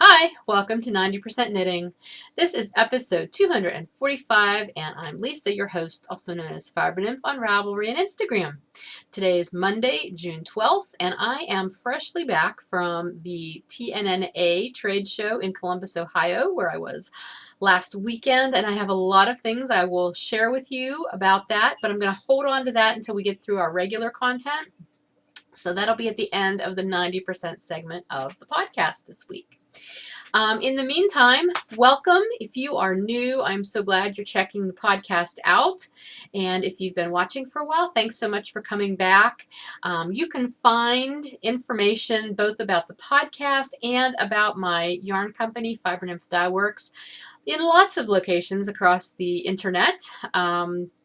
Hi, welcome to 90% Knitting. This is episode 245, and I'm Lisa, your host, also known as Fiber Nymph on Ravelry and Instagram. Today is Monday, June 12th, and I am freshly back from the TNNA trade show in Columbus, Ohio, where I was last weekend, and I have a lot of things I will share with you about that, but I'm going to hold on to that until we get through our regular content. So that'll be at the end of the 90% segment of the podcast this week. In the meantime, welcome. If you are new, I'm so glad you're checking the podcast out. And if you've been watching for a while, thanks so much for coming back. You can find information both about the podcast and about my yarn company, Fiber Nymph Dye Works, in lots of locations across the internet.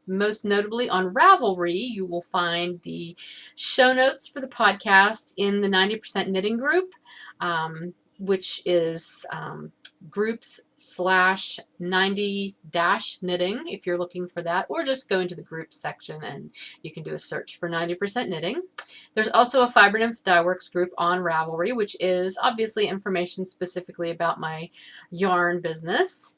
Most notably on Ravelry, you will find the show notes for the podcast in the 90% Knitting group, which is groups/90-knitting if you're looking for that, or just go into the groups section and you can do a search for 90% Knitting. There's also a Fiber Nymph Dye Works group on Ravelry, which is obviously information specifically about my yarn business.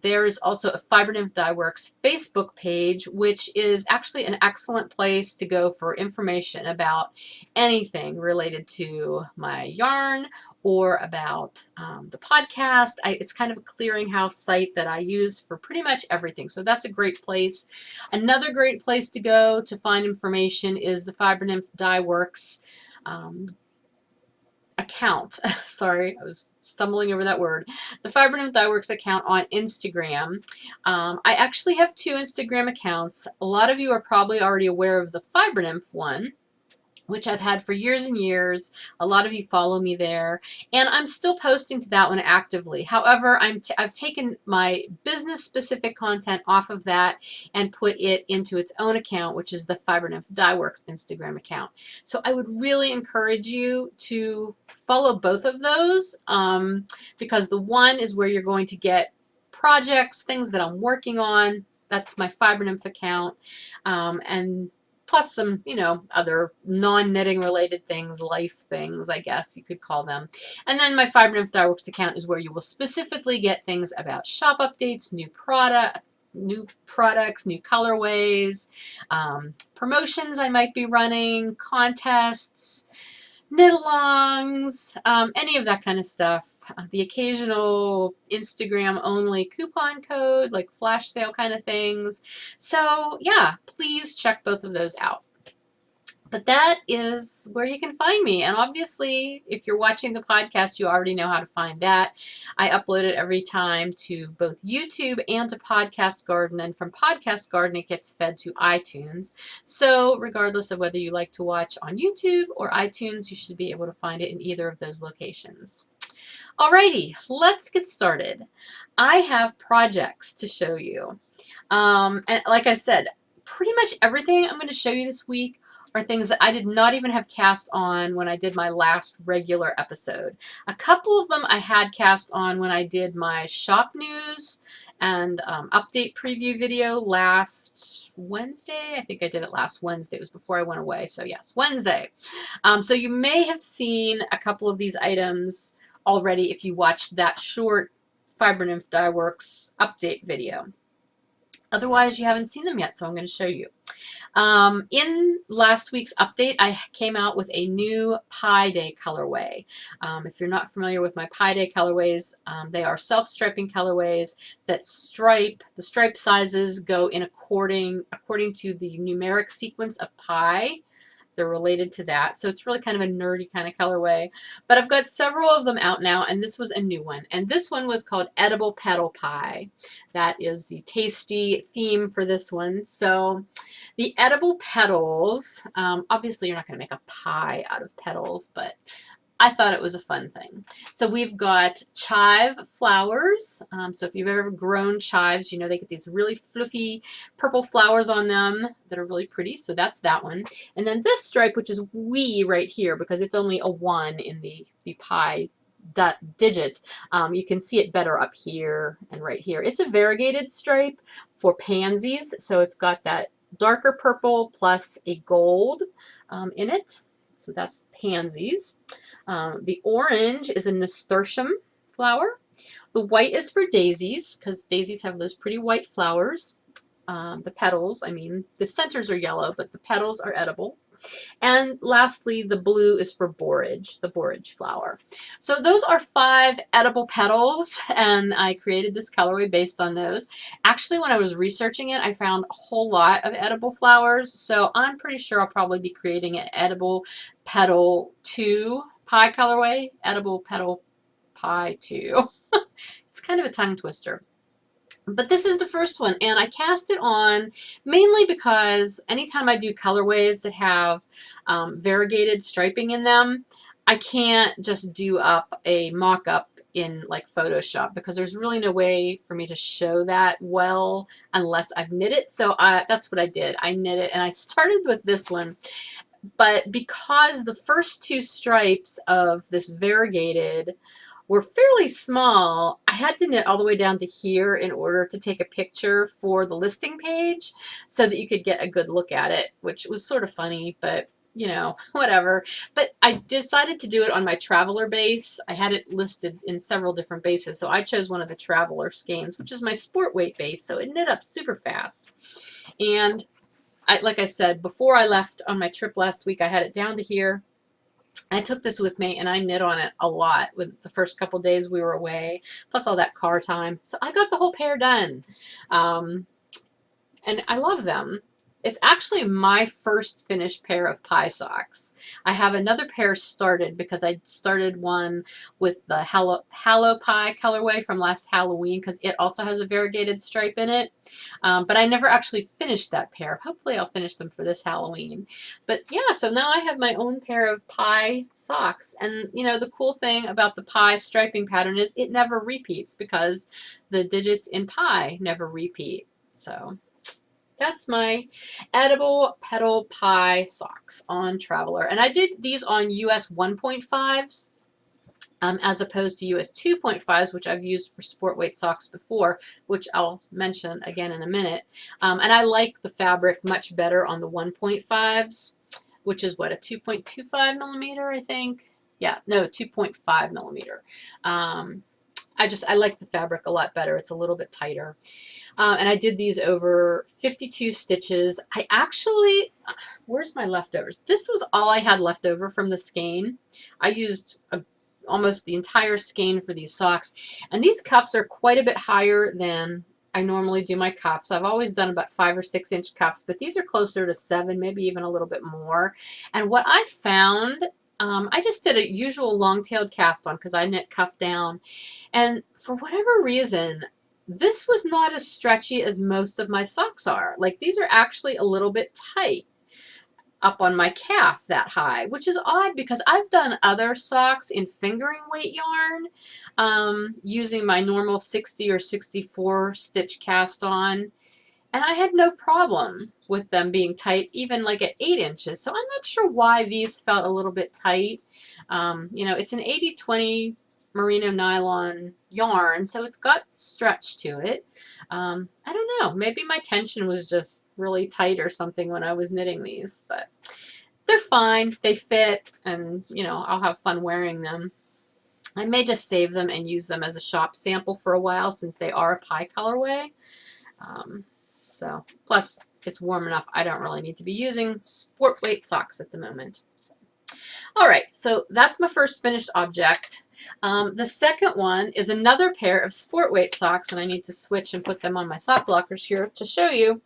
There is also a Fiber Nymph Dye Works Facebook page, which is actually an excellent place to go for information about anything related to my yarn or about the podcast. It's kind of a clearinghouse site that I use for pretty much everything. So that's a great place. Another great place to go to find information is the Fiber Nymph Dye Works account. Sorry, I was stumbling over that word. The Fiber Nymph Dye Works account on Instagram. I actually have two Instagram accounts. A lot of you are probably already aware of the Fiber Nymph one, which I've had for years and years. A lot of you follow me there, and I'm still posting to that one actively. However, I've taken my business-specific content off of that and put it into its own account, which is the Fiber Nymph Dye Works Instagram account. So I would really encourage you to follow both of those because the one is where you're going to get projects, things that I'm working on. That's my Fiber Nymph account, and plus some, other non-knitting related things, life things, I guess you could call them. And then my Fiber Nymph Dye Works account is where you will specifically get things about shop updates, new products, new colorways, promotions I might be running, contests, knit-alongs, any of that kind of stuff. The occasional Instagram-only coupon code, like flash sale kind of things. So yeah, please check both of those out. But that is where you can find me. And obviously, if you're watching the podcast, you already know how to find that. I upload it every time to both YouTube and to Podcast Garden. And from Podcast Garden, it gets fed to iTunes. So regardless of whether you like to watch on YouTube or iTunes, you should be able to find it in either of those locations. Alrighty, let's get started. I have projects to show you. And like I said, pretty much everything I'm going to show you this week are things that I did not even have cast on when I did my last regular episode. A couple of them I had cast on when I did my shop news and update preview video last Wednesday. I think I did it last Wednesday. It was before I went away. So yes, Wednesday. So you may have seen a couple of these items already if you watched that short Fiber Nymph Dye Works update video. Otherwise, you haven't seen them yet, so I'm going to show you. In last week's update, I came out with a new Pi Day colorway. If you're not familiar with my Pi Day colorways, they are self-striping colorways that the stripe sizes go in according to the numeric sequence of pi. They're related to that. So it's really kind of a nerdy kind of colorway. But I've got several of them out now, and this was a new one. And this one was called Edible Petal Pie. That is the tasty theme for this one. So the edible petals, obviously you're not going to make a pie out of petals, but I thought it was a fun thing. So we've got chive flowers. So if you've ever grown chives, you know they get these really fluffy purple flowers on them that are really pretty. So that's that one. And then this stripe, which is wee right here because it's only a 1 in the pie digit. You can see it better up here and right here. It's a variegated stripe for pansies. So it's got that darker purple plus a gold in it. So that's pansies. The orange is a nasturtium flower. The white is for daisies, because daisies have those pretty white flowers. The petals, I mean, the centers are yellow, but the petals are edible. And lastly, the blue is for borage, the borage flower. So those are 5 edible petals, and I created this colorway based on those. Actually, when I was researching it, I found a whole lot of edible flowers, so I'm pretty sure I'll probably be creating an edible petal 2 pie colorway, edible petal pie 2. It's kind of a tongue twister. But this is the first one, and I cast it on mainly because anytime I do colorways that have variegated striping in them, I can't just do up a mock-up in like Photoshop, because there's really no way for me to show that well unless I've knit it. So that's what I did. I knit it, and I started with this one. But because the first 2 stripes of this variegated were fairly small, I had to knit all the way down to here in order to take a picture for the listing page so that you could get a good look at it, which was sort of funny, but you know, whatever. But I decided to do it on my Traveler base. I had it listed in several different bases, so I chose one of the Traveler skeins, which is my sport weight base, so it knit up super fast. And like I said, before I left on my trip last week, I had it down to here. I took this with me, and I knit on it a lot with the first couple days we were away, plus all that car time. So I got the whole pair done. And I love them. It's actually my first finished pair of pie socks. I have another pair started because I started one with the Hallow Pie colorway from last Halloween, because it also has a variegated stripe in it. But I never actually finished that pair. Hopefully I'll finish them for this Halloween. But yeah, so now I have my own pair of pie socks. And you know, the cool thing about the pie striping pattern is it never repeats, because the digits in pie never repeat. So that's my edible petal pie socks on Traveler. And I did these on US 1.5s as opposed to US 2.5s, which I've used for sport weight socks before, which I'll mention again in a minute. And I like the fabric much better on the 1.5s, which is what, a 2.25 millimeter, I think? Yeah, no, 2.5 millimeter. I like the fabric a lot better. It's a little bit tighter. And I did these over 52 stitches. I actually, where's my leftovers? This was all I had left over from the skein. I used almost the entire skein for these socks. And these cuffs are quite a bit higher than I normally do my cuffs. I've always done about 5 or 6 inch cuffs, but these are closer to 7, maybe even a little bit more. And what I found, I just did a usual long-tailed cast on because I knit cuff down. And for whatever reason, this was not as stretchy as most of my socks are. Like, these are actually a little bit tight up on my calf that high, which is odd because I've done other socks in fingering weight yarn using my normal 60 or 64 stitch cast on. And I had no problem with them being tight, even like at 8 inches. So I'm not sure why these felt a little bit tight. You know, it's an 80-20 merino nylon yarn, so it's got stretch to it. I don't know. Maybe my tension was just really tight or something when I was knitting these, but they're fine. They fit, and, you know, I'll have fun wearing them. I may just save them and use them as a shop sample for a while since they are a pie colorway. So, plus it's warm enough. I don't really need to be using sport weight socks at the moment. So. All right, so that's my first finished object. The second one is another pair of sport weight socks, and I need to switch and put them on my sock blockers here to show you.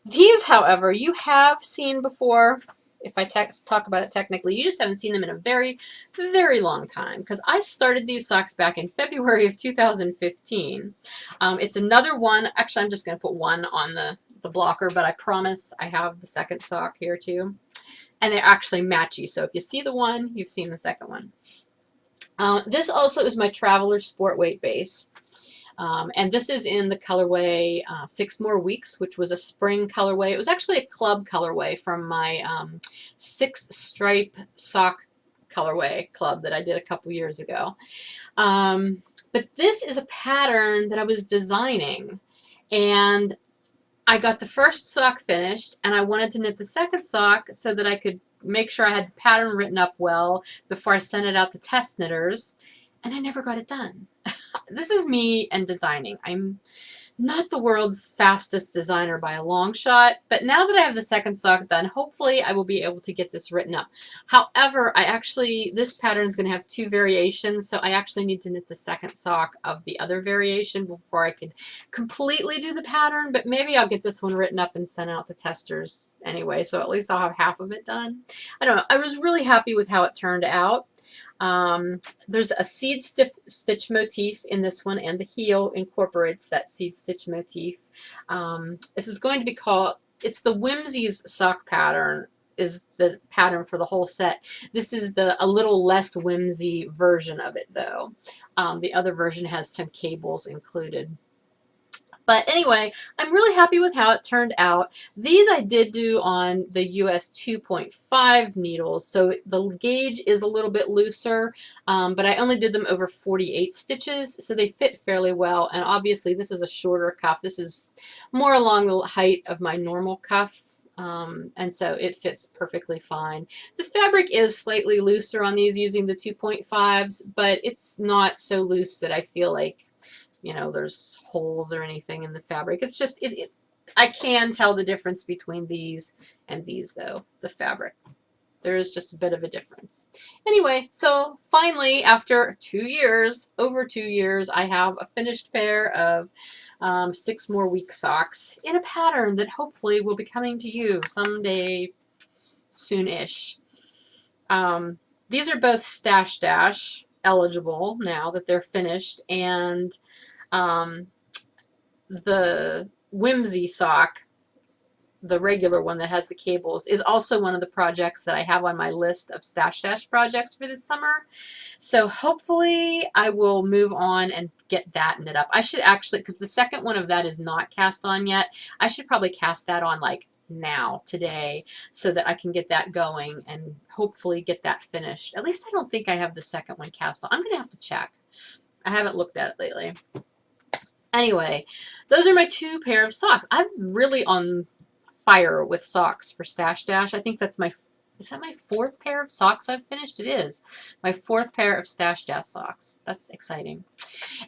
These, however, you have seen before. If I talk about it technically, you just haven't seen them in a very, very long time, because I started these socks back in February of 2015. It's another one. Actually, I'm just going to put one on the blocker, but I promise I have the second sock here too. And they're actually matchy, so if you see the one, you've seen the second one. This also is my Traveler Sport Weight base. And this is in the colorway 6 More Weeks, which was a spring colorway. It was actually a club colorway from my 6 stripe sock colorway club that I did a couple years ago. But this is a pattern that I was designing, and I got the first sock finished, and I wanted to knit the second sock so that I could make sure I had the pattern written up well before I sent it out to test knitters, and I never got it done. This is me and designing. I'm not the world's fastest designer by a long shot, but now that I have the second sock done, hopefully I will be able to get this written up. However, this pattern is going to have 2 variations, so I actually need to knit the second sock of the other variation before I can completely do the pattern, but maybe I'll get this one written up and sent out to testers anyway, so at least I'll have half of it done. I don't know. I was really happy with how it turned out. There's a seed stitch motif in this one, and the heel incorporates that seed stitch motif. This is going to be called, it's the Whimsies sock pattern is the pattern for the whole set. This is a little less whimsy version of it though. The other version has some cables included. But anyway, I'm really happy with how it turned out. These I did do on the US 2.5 needles, so the gauge is a little bit looser, but I only did them over 48 stitches, so they fit fairly well. And obviously this is a shorter cuff. This is more along the height of my normal cuff. And so it fits perfectly fine. The fabric is slightly looser on these using the 2.5s, but it's not so loose that I feel like, you know, there's holes or anything in the fabric. It's just, I can tell the difference between these and these though, the fabric. There is just a bit of a difference. Anyway, so finally, after 2 years, over 2 years, I have a finished pair of 6 more week socks in a pattern that hopefully will be coming to you someday soon-ish. These are both Stash Dash eligible now that they're finished, and the Whimsy sock, the regular one that has the cables, is also one of the projects that I have on my list of Stash Dash projects for this summer. So hopefully I will move on and get that knit up. I should actually, because the second one of that is not cast on yet, I should probably cast that on like now, today, so that I can get that going and hopefully get that finished. At least I don't think I have the second one cast on. I'm going to have to check. I haven't looked at it lately. Anyway, those are my 2 pair of socks. I'm really on fire with socks for Stash Dash. I think that's is that my 4th pair of socks I've finished? It is. My 4th pair of Stash Dash socks. That's exciting.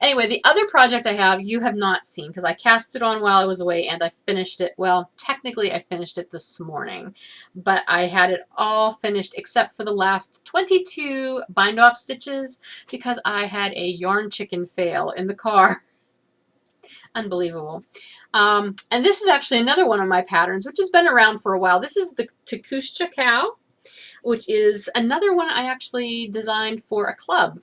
Anyway, the other project I have, you have not seen, because I cast it on while I was away and I finished it. Well, technically I finished it this morning, but I had it all finished except for the last 22 bind off stitches because I had a yarn chicken fail in the car. Unbelievable. And this is actually another one of my patterns, which has been around for a while. This is the TNNA KAL, which is another one I actually designed for a club.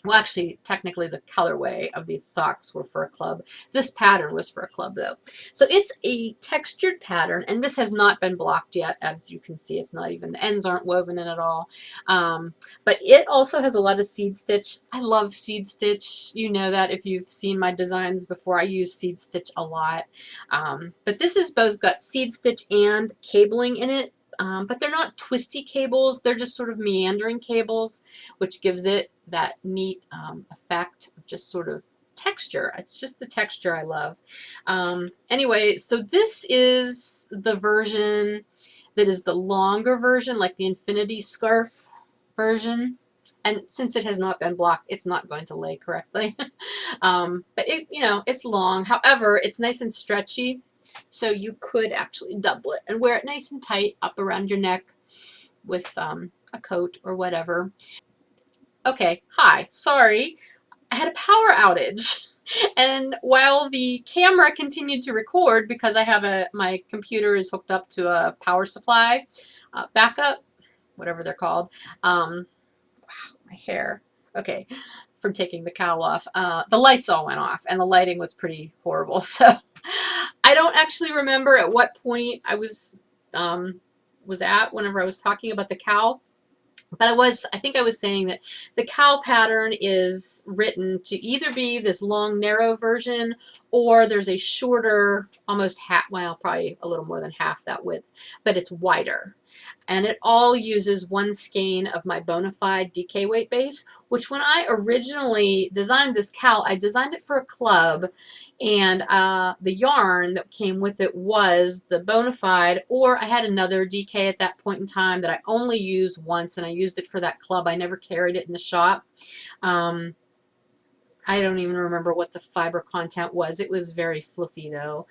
Well, actually, technically the colorway of these socks were for a club. This pattern was for a club though. So it's a textured pattern, and this has not been blocked yet. As you can see, it's not even, the ends aren't woven in at all. But it also has a lot of seed stitch. I love seed stitch. You know that if you've seen my designs before. I use seed stitch a lot. But this has both got seed stitch and cabling in it. But they're not twisty cables. They're just sort of meandering cables, which gives it that neat effect of just sort of texture. It's just the texture I love. Anyway, so this is the version that is the longer version, like the infinity scarf version. And since it has not been blocked, it's not going to lay correctly. But it, you know, it's long. However, it's nice and stretchy. So you could actually double it and wear it nice and tight up around your neck with a coat or whatever. Okay, hi, sorry. I had a power outage. And while the camera continued to record, because I have my computer is hooked up to a power supply backup, whatever they're called. Wow, my hair. Okay, from taking the cowl off. The lights all went off, and the lighting was pretty horrible. So I don't actually remember at what point I was at whenever I was talking about the cowl. But I think I was saying that the cowl pattern is written to either be this long, narrow version, or there's a shorter, almost half, well, probably a little more than half that width, but it's wider. And it all uses one skein of my Bonafide DK weight base, which when I originally designed this KAL, I designed it for a club, and the yarn that came with it was the Bonafide, or I had another DK at that point in time that I only used once, and I used it for that club. I never carried it in the shop. I don't even remember what the fiber content was. It was very fluffy though.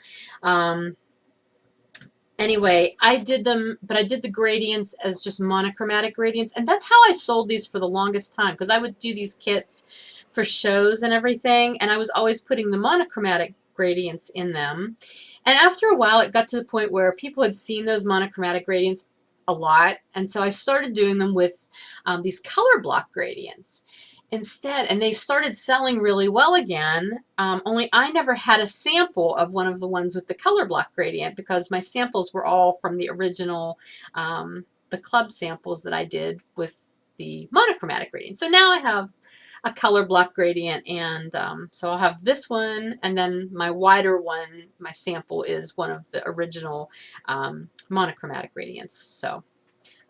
Anyway, I did them, but I did the gradients as just monochromatic gradients, and that's how I sold these for the longest time, because I would do these kits for shows and everything, and I was always putting the monochromatic gradients in them. And after a while, it got to the point where people had seen those monochromatic gradients a lot, and so I started doing them with these color block gradients instead, and they started selling really well again, only I never had a sample of one of the ones with the color block gradient, because my samples were all from the original, the club samples that I did with the monochromatic gradient. So now I have a color block gradient, and so I'll have this one, and then my wider one, my sample is one of the original monochromatic gradients. So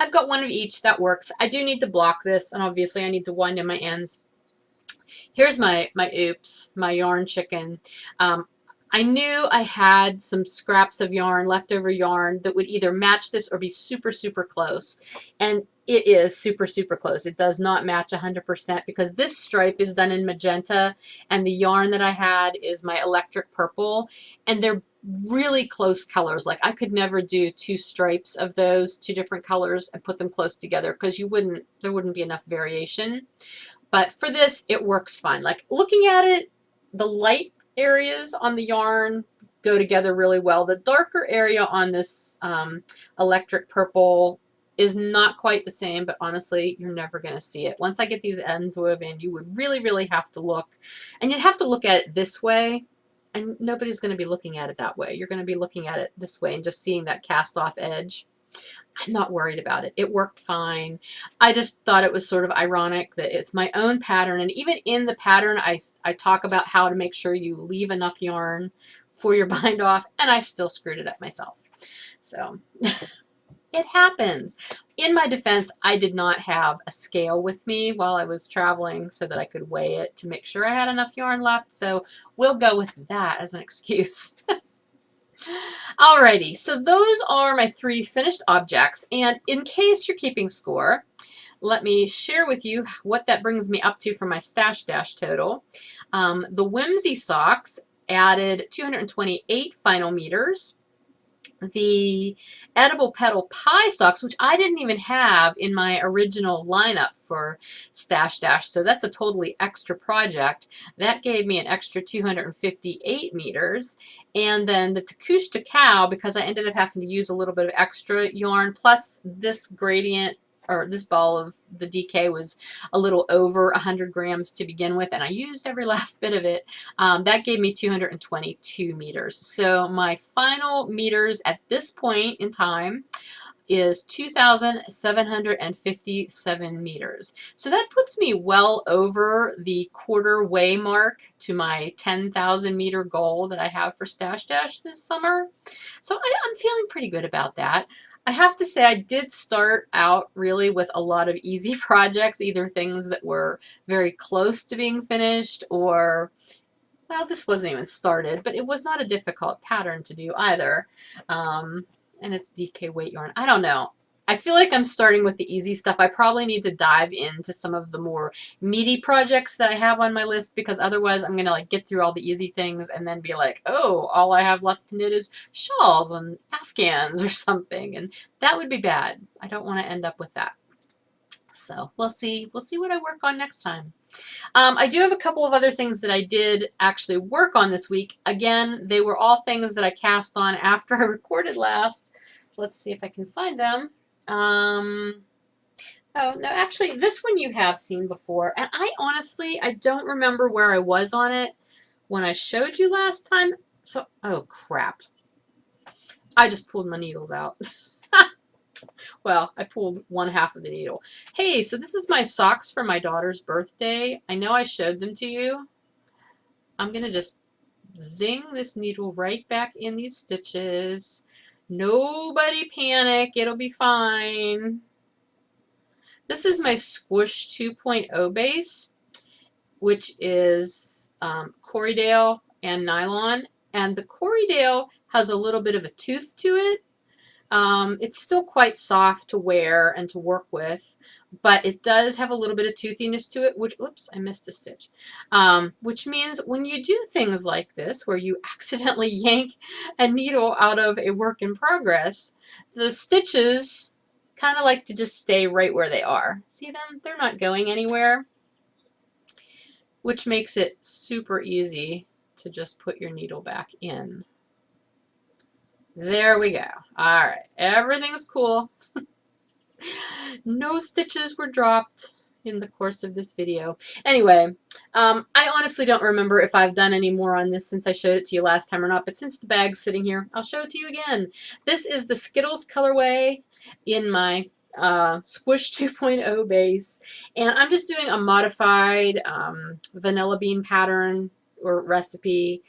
I've got one of each. That works. I do need to block this, and obviously I need to wind in my ends. Here's my oops, my yarn chicken. I knew I had some scraps of yarn, leftover yarn, that would either match this or be super, super close. And it is super, super close. It does not match 100% because this stripe is done in magenta, and the yarn that I had is my electric purple, and they're really close colors. Like I could never do two stripes of those two different colors and put them close together, because there wouldn't be enough variation. But for this, it works fine. Like looking at it, the light areas on the yarn go together really well. The darker area on this electric purple is not quite the same, but honestly, you're never going to see it. Once I get these ends woven, you would really, really have to look. And you'd have to look at it this way, and nobody's going to be looking at it that way. You're going to be looking at it this way and just seeing that cast off edge. I'm not worried about it. It worked fine. I just thought it was sort of ironic that it's my own pattern, and even in the pattern I talk about how to make sure you leave enough yarn for your bind off, and I still screwed it up myself. So it happens. In my defense, I did not have a scale with me while I was traveling so that I could weigh it to make sure I had enough yarn left, so we'll go with that as an excuse. Alrighty, so those are my 3 finished objects, and in case you're keeping score, let me share with you what that brings me up to for my stash dash total. The Whimsy socks added 228 final meters. The Edible Petal Pie socks, which I didn't even have in my original lineup for Stash Dash, so that's a totally extra project. That gave me an extra 258 meters. And then the Takushta Cow, because I ended up having to use a little bit of extra yarn, plus this gradient, or this ball of the DK was a little over 100 grams to begin with, and I used every last bit of it. That gave me 222 meters. So my final meters at this point in time is 2,757 meters. So that puts me well over the quarter way mark to my 10,000 meter goal that I have for Stash Dash this summer. So I'm feeling pretty good about that. I have to say I did start out really with a lot of easy projects, either things that were very close to being finished, or, well, this wasn't even started, but it was not a difficult pattern to do either. And it's DK weight yarn. I don't know. I feel like I'm starting with the easy stuff. I probably need to dive into some of the more meaty projects that I have on my list, because otherwise I'm going to like get through all the easy things and then be like, oh, all I have left to knit is shawls and afghans or something. And that would be bad. I don't want to end up with that. So we'll see. We'll see what I work on next time. I do have a couple of other things that I did actually work on this week. Again, they were all things that I cast on after I recorded last. Let's see if I can find them. Oh, no, actually, this one you have seen before. And I honestly don't remember where I was on it when I showed you last time. So, oh, crap. I just pulled my needles out. Well, I pulled one half of the needle. Hey, so this is my socks for my daughter's birthday. I know I showed them to you. I'm going to just zing this needle right back in these stitches. Nobody panic. It'll be fine. This is my Squish 2.0 base, which is Corriedale and nylon. And the Corriedale has a little bit of a tooth to it. It's still quite soft to wear and to work with, but it does have a little bit of toothiness to it, which, oops, I missed a stitch, which means when you do things like this, where you accidentally yank a needle out of a work in progress, the stitches kind of like to just stay right where they are. See them? They're not going anywhere, which makes it super easy to just put your needle back in. There we go. All right, everything's cool. No stitches were dropped in the course of this video. Anyway, I honestly don't remember if I've done any more on this since I showed it to you last time or not, but since the bag's sitting here, I'll show it to you again. This is the Skittles colorway in my Squish 2.0 base, and I'm just doing a modified vanilla bean pattern or recipe,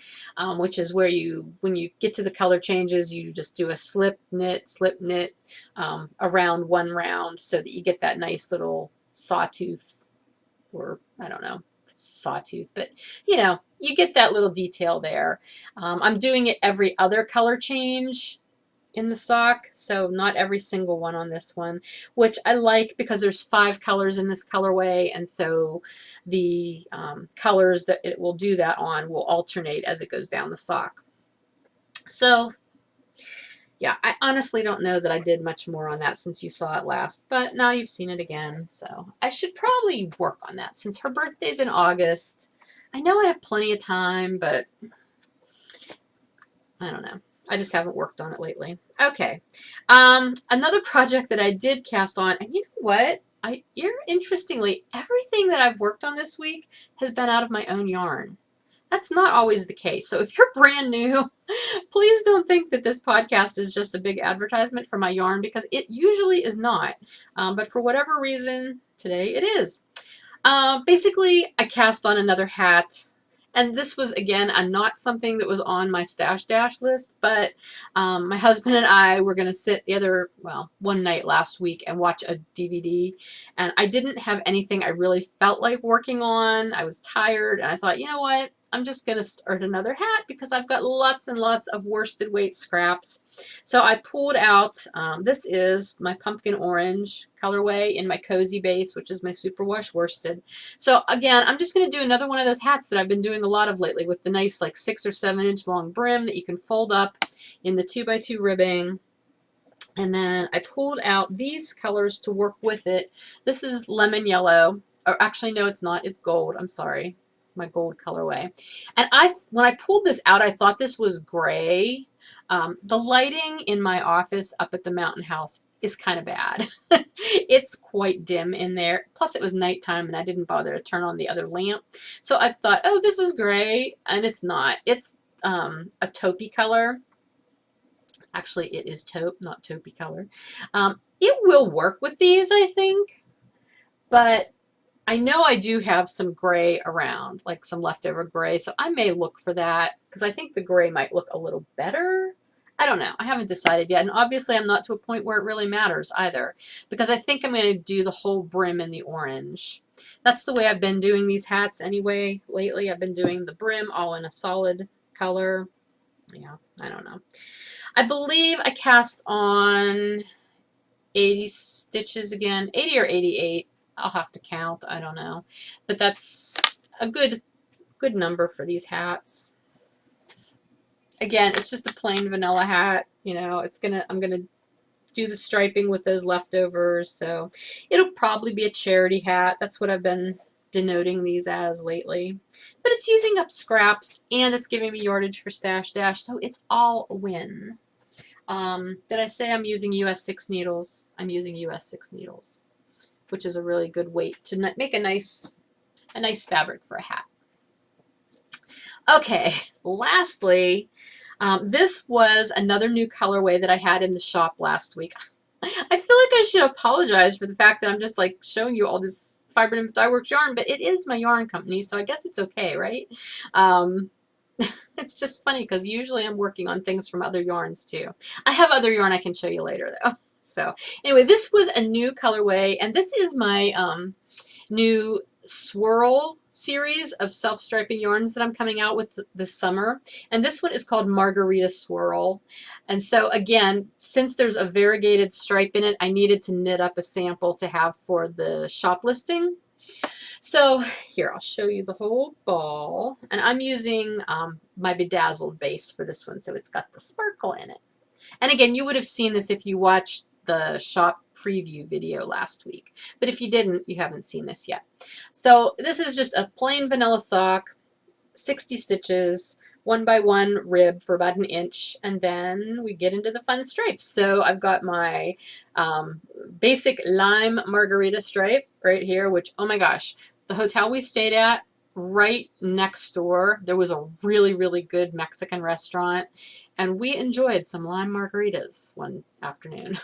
which is where you, when you get to the color changes, you just do a slip knit around one round so that you get that nice little sawtooth, or I don't know, sawtooth, but you know, you get that little detail there. I'm doing it every other color change in the sock, so not every single one on this one, which I like because there's 5 colors in this colorway, and so the colors that it will do that on will alternate as it goes down the sock. So yeah, I honestly don't know that I did much more on that since you saw it last, but now you've seen it again, so I should probably work on that since her birthday's in August. I know I have plenty of time, but I don't know. I just haven't worked on it lately. Okay. Another project that I did cast on, and you know what? Interestingly, everything that I've worked on this week has been out of my own yarn. That's not always the case. So if you're brand new, please don't think that this podcast is just a big advertisement for my yarn, because it usually is not. But for whatever reason, today it is. Basically, I cast on another hat. And this was, again, not something that was on my stash dash list, but my husband and I were going to sit one night last week and watch a DVD. And I didn't have anything I really felt like working on. I was tired, and I thought, you know what? I'm just going to start another hat because I've got lots and lots of worsted weight scraps. So I pulled out, this is my pumpkin orange colorway in my cozy base, which is my superwash worsted. So again, I'm just going to do another one of those hats that I've been doing a lot of lately with the nice like 6 or 7 inch long brim that you can fold up in the 2x2 ribbing. And then I pulled out these colors to work with it. This is lemon yellow, or actually no, it's not, it's gold. I'm sorry. My gold colorway. And when I pulled this out, I thought this was gray. The lighting in my office up at the mountain house is kind of bad. It's quite dim in there. Plus it was nighttime and I didn't bother to turn on the other lamp. So I thought, oh, this is gray, and it's not. It's a taupey color. Actually, it is taupe, not taupey color. It will work with these, I think, but I know I do have some gray around, like some leftover gray, so I may look for that because I think the gray might look a little better. I don't know. I haven't decided yet, and obviously I'm not to a point where it really matters either, because I think I'm going to do the whole brim in the orange. That's the way I've been doing these hats anyway lately. I've been doing the brim all in a solid color. Yeah, I don't know. I believe I cast on 80 stitches again, 80 or 88. I'll have to count. I don't know. But that's a good number for these hats. Again, it's just a plain vanilla hat. You know, I'm gonna do the striping with those leftovers, so it'll probably be a charity hat. That's what I've been denoting these as lately. But it's using up scraps, and it's giving me yardage for stash dash, so it's all a win. Did I say I'm using US 6 needles? I'm using US 6 needles, which is a really good weight to make a nice fabric for a hat. Okay, lastly, this was another new colorway that I had in the shop last week. I feel like I should apologize for the fact that I'm just like showing you all this Fiber Nymph Dye Works yarn, but it is my yarn company, so I guess it's okay, right? It's just funny because usually I'm working on things from other yarns too. I have other yarn I can show you later though. So anyway, this was a new colorway, and this is my new swirl series of self-striping yarns that I'm coming out with this summer. And this one is called Margarita Swirl. And so again, since there's a variegated stripe in it, I needed to knit up a sample to have for the shop listing. So here, I'll show you the whole ball. And I'm using my bedazzled base for this one, so it's got the sparkle in it. And again, you would have seen this if you watched the shop preview video last week. But if you didn't, you haven't seen this yet. So this is just a plain vanilla sock, 60 stitches, 1x1 rib for about 1 inch, and then we get into the fun stripes. So I've got my basic lime margarita stripe right here, which, oh my gosh, the hotel we stayed at, right next door, there was a really, really good Mexican restaurant, and we enjoyed some lime margaritas one afternoon.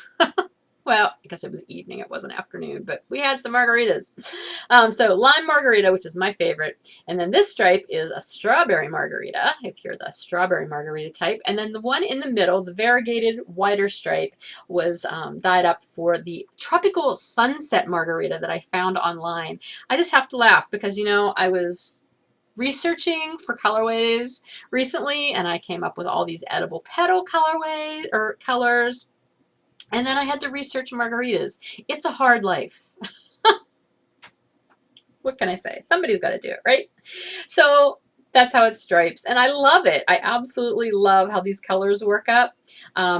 Well, I guess it was evening, it wasn't afternoon, but we had some margaritas. So lime margarita, which is my favorite. And then this stripe is a strawberry margarita, if you're the strawberry margarita type. And then the one in the middle, the variegated wider stripe, was dyed up for the tropical sunset margarita that I found online. I just have to laugh because, you know, I was researching for colorways recently, and I came up with all these edible petal colorways or colors. And then I had to research margaritas. It's a hard life. What can I say? Somebody's got to do it, right? So that's how it stripes. And I love it. I absolutely love how these colors work up.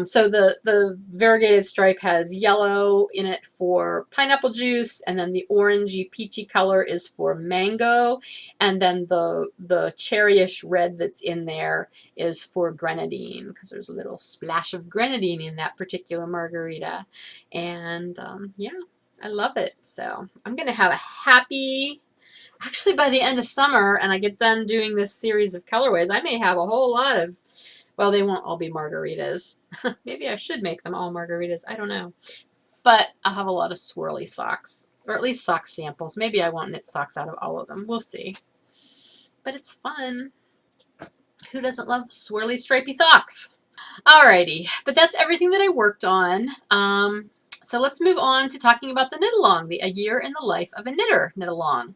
So the variegated stripe has yellow in it for pineapple juice, and then the orangey peachy color is for mango, and then the cherryish red that's in there is for grenadine, because there's a little splash of grenadine in that particular margarita. And yeah, I love it. So I'm going to have a happy... Actually, by the end of summer, and I get done doing this series of colorways, I may have a whole lot of, well, they won't all be margaritas. Maybe I should make them all margaritas. I don't know. But I'll have a lot of swirly socks, or at least sock samples. Maybe I won't knit socks out of all of them. We'll see. But it's fun. Who doesn't love swirly, stripy socks? Alrighty, but that's everything that I worked on. So let's move on to talking about the knit along, a year in the life of a knitter knit along.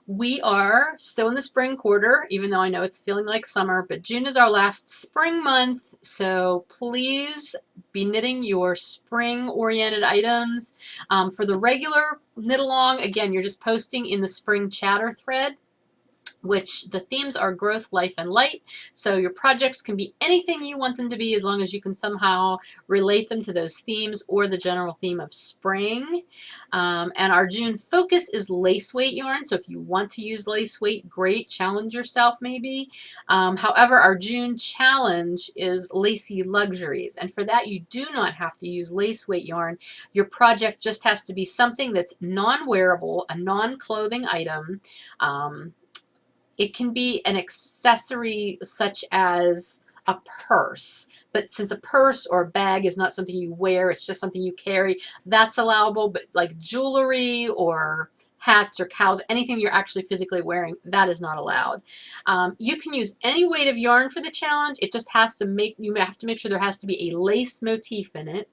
We are still in the spring quarter, even though I know it's feeling like summer, but June is our last spring month, so please be knitting your spring-oriented items. For the regular knit along, again, you're just posting in the spring chatter thread, which the themes are growth, life, and light. So your projects can be anything you want them to be as long as you can somehow relate them to those themes or the general theme of spring. And our June focus is lace weight yarn. So if you want to use lace weight, great, challenge yourself maybe. However, our June challenge is lacy luxuries. And for that, you do not have to use lace weight yarn. Your project just has to be something that's non-wearable, a non-clothing item. It can be an accessory such as a purse, but since a purse or a bag is not something you wear, it's just something you carry, that's allowable. But like jewelry or hats or cows, anything you're actually physically wearing, that is not allowed. You can use any weight of yarn for the challenge. It just has to you have to make sure there has to be a lace motif in it.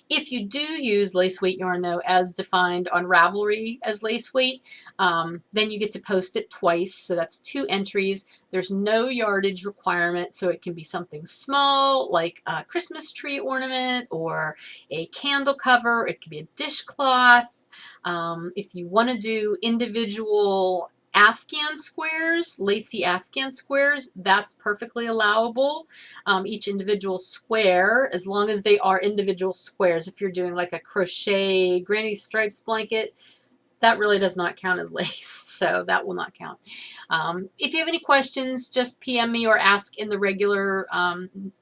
If you do use lace weight yarn, though, as defined on Ravelry as lace weight, then you get to post it twice. So that's 2 entries. There's no yardage requirement, so it can be something small like a Christmas tree ornament or a candle cover. It could be a dishcloth. If you want to do individual Afghan squares, lacy Afghan squares, that's perfectly allowable. Each individual square, as long as they are individual squares. If you're doing like a crochet granny stripes blanket, that really does not count as lace, so that will not count. If you have any questions, just PM me or ask in the regular,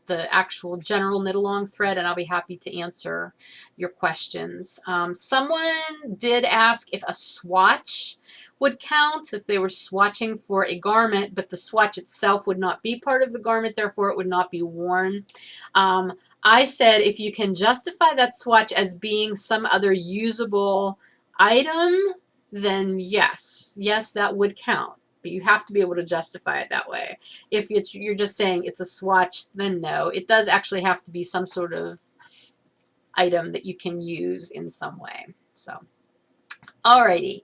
the actual general knit along thread, and I'll be happy to answer your questions. Someone did ask if a swatch would count, if they were swatching for a garment, but the swatch itself would not be part of the garment, therefore it would not be worn. I said if you can justify that swatch as being some other usable item, then yes, that would count. but you have to be able to justify it that way. If you're just saying it's a swatch, then no. It does actually have to be some sort of item that you can use in some way. So, alrighty.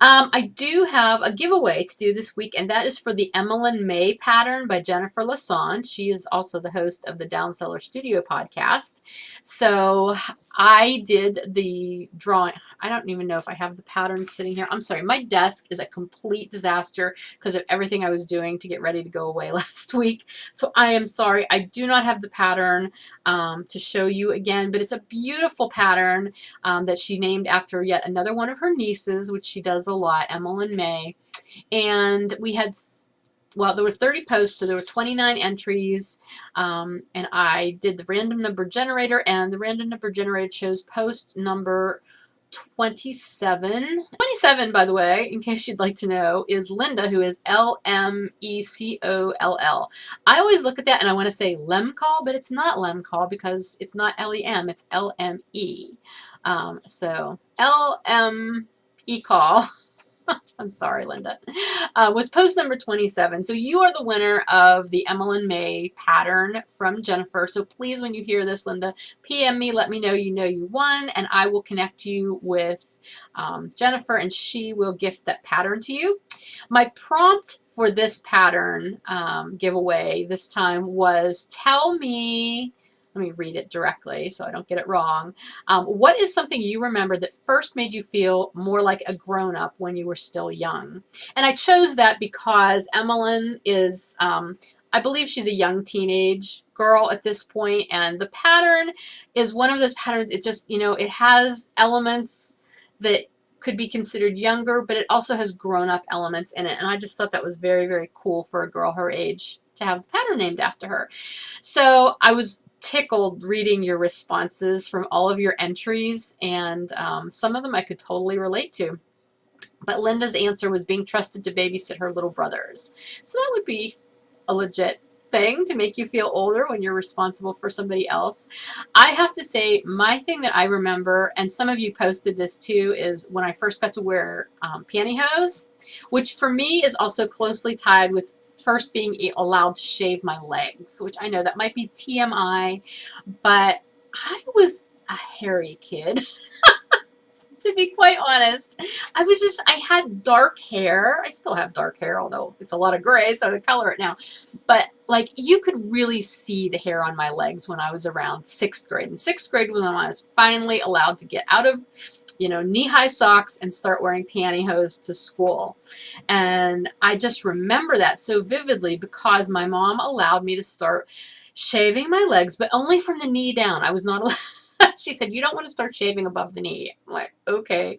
I do have a giveaway to do this week, and that is for the Emelyn Mae pattern by Jennifer Lassonde. She is also the host of the Downseller Studio podcast. So I did the drawing. I don't even know if I have the pattern sitting here. I'm sorry. My desk is a complete disaster because of everything I was doing to get ready to go away last week. So I am sorry. I do not have the pattern to show you again, but it's a beautiful pattern that she named after yet another one of her nieces, which she does a lot, Emelyn Mae. And we had, well, there were 30 posts, so there were 29 entries, and I did the random number generator, and the random number generator chose post number 27. 27, by the way, in case you'd like to know, is Linda, who is L-M-E-C-O-L-L. I always look at that and I want to say Lemcall, but it's not Lemcall because it's not L-E-M, it's L-M-E. So L-M-E call. I'm sorry, Linda, was post number 27. So you are the winner of the Emelyn Mae pattern from Jennifer. So please, when you hear this, Linda, PM me, let me know you won, and I will connect you with Jennifer, and she will gift that pattern to you. My prompt for this pattern giveaway this time was, tell me, let me read it directly so I don't get it wrong. What is something you remember that first made you feel more like a grown-up when you were still young? And I chose that because Emelyn is, I believe she's a young teenage girl at this point, and the pattern is one of those patterns, it just, you know, it has elements that could be considered younger, but it also has grown-up elements in it, and I just thought that was very, very cool for a girl her age to have a pattern named after her. So I was tickled reading your responses from all of your entries, and some of them I could totally relate to. But Linda's answer was being trusted to babysit her little brothers. So that would be a legit thing to make you feel older when you're responsible for somebody else. I have to say, my thing that I remember, and some of you posted this too, is when I first got to wear pantyhose, which for me is also closely tied with first being allowed to shave my legs, which I know that might be TMI, but I was a hairy kid. To be quite honest, I had dark hair. I still have dark hair, although it's a lot of gray, so I color it now. But like, you could really see the hair on my legs when I was around 6th grade. And 6th grade was when I was finally allowed to get out of, you know, knee-high socks and start wearing pantyhose to school. And I just remember that so vividly because my mom allowed me to start shaving my legs, but only from the knee down. I was not allowed. She said, you don't want to start shaving above the knee. I'm like, okay.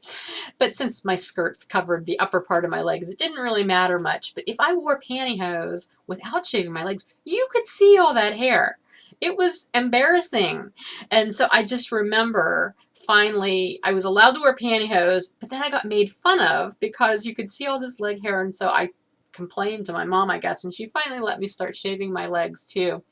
But since my skirts covered the upper part of my legs, it didn't really matter much. But if I wore pantyhose without shaving my legs, you could see all that hair. It was embarrassing. And so I just remember finally I was allowed to wear pantyhose, but then I got made fun of because you could see all this leg hair. And so I complained to my mom, I guess, and she finally let me start shaving my legs too.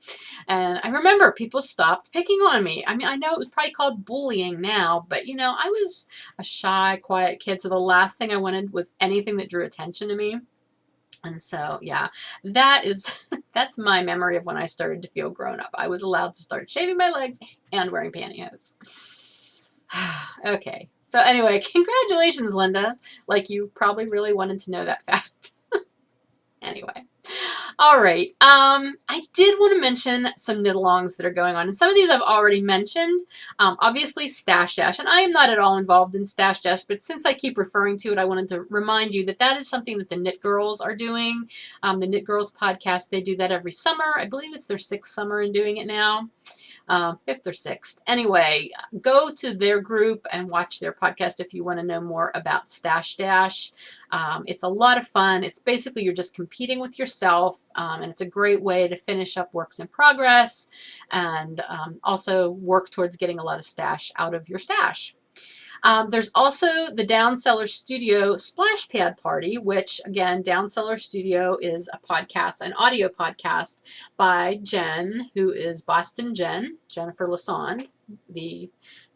And I remember people stopped picking on me. I mean, I know it was probably called bullying now, but you know, I was a shy, quiet kid, so the last thing I wanted was anything that drew attention to me. And so, yeah, that's my memory of when I started to feel grown up. I was allowed to start shaving my legs and wearing pantyhose. Okay, so anyway, congratulations, Linda. Like, you probably really wanted to know that fact. Anyway. All right. I did want to mention some knit-alongs that are going on. And some of these I've already mentioned. Obviously, Stash Dash. And I am not at all involved in Stash Dash, but since I keep referring to it, I wanted to remind you that that is something that the Knit Girls are doing. The Knit Girls podcast, they do that every summer. I believe it's their 6th summer in doing it now. 5th or 6th. Anyway, go to their group and watch their podcast if you want to know more about Stash Dash. It's a lot of fun. It's basically you're just competing with yourself, and it's a great way to finish up works in progress and also work towards getting a lot of stash out of your stash. There's also the Downseller Studio Splash Pad Party, which, again, Downseller Studio is a podcast, an audio podcast by Jen, who is Boston Jen, Jennifer Lassonde, the